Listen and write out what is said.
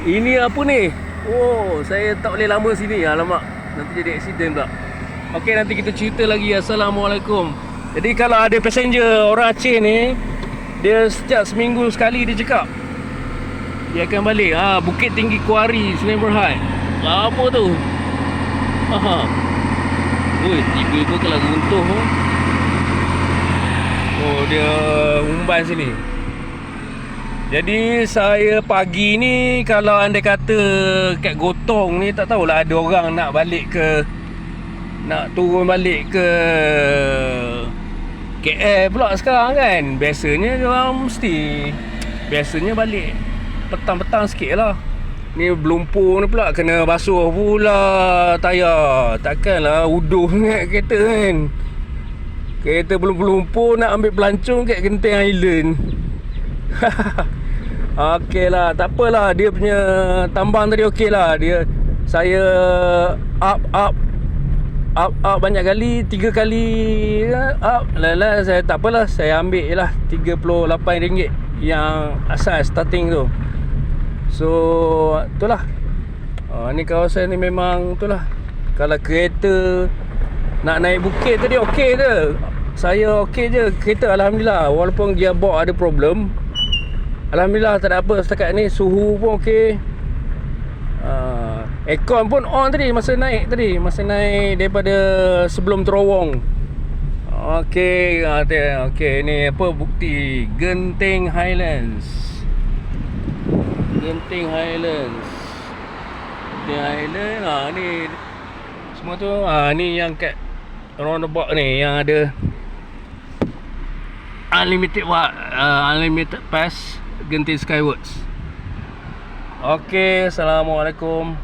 Ini apa ni? Oh, saya tak boleh lama sini. Alamak, nanti jadi aksiden tak. Okey, nanti kita cerita lagi. Assalamualaikum. Jadi kalau ada passenger orang Aceh ni, dia setiap seminggu sekali dia cakap dia akan balik Bukit Tinggi Kuari, Sungai Berhad. Apa tu? Oi, tiba-tiba kalau runtuh. Oh, dia umban sini. Jadi saya pagi ni, kalau anda kata kat Gotong ni, tak tahulah ada orang nak balik ke, nak turun balik ke KL pula sekarang kan. Biasanya orang biasanya balik petang-petang sikit lah. Ni berlumpur ni pula kena basuh pula tayar. Takkanlah uduh sangat kereta kan. Kereta belum berlumpur nak ambil pelancong kat Genting Island. Okey lah, tak apalah. Dia punya tambang tadi okey lah. Saya up banyak kali, 3 kali up. Lala saya tak apalah, saya ambil je lah RM38 yang asal starting tu. So itulah. Ni kawasan ni memang itulah. Kalau kereta nak naik bukit tadi okey je. Saya okey je kereta, alhamdulillah. Walaupun gearbox ada problem, alhamdulillah tak ada apa setakat ni. Suhu pun okey. Aircon pun on tadi masa naik daripada sebelum terowong. Okey, okey, ni apa bukti Genting Highlands. Genting Highland, ni semua tu. Ni yang kat roundabout ni yang ada unlimited pass Genting Skywards. Okey, assalamualaikum.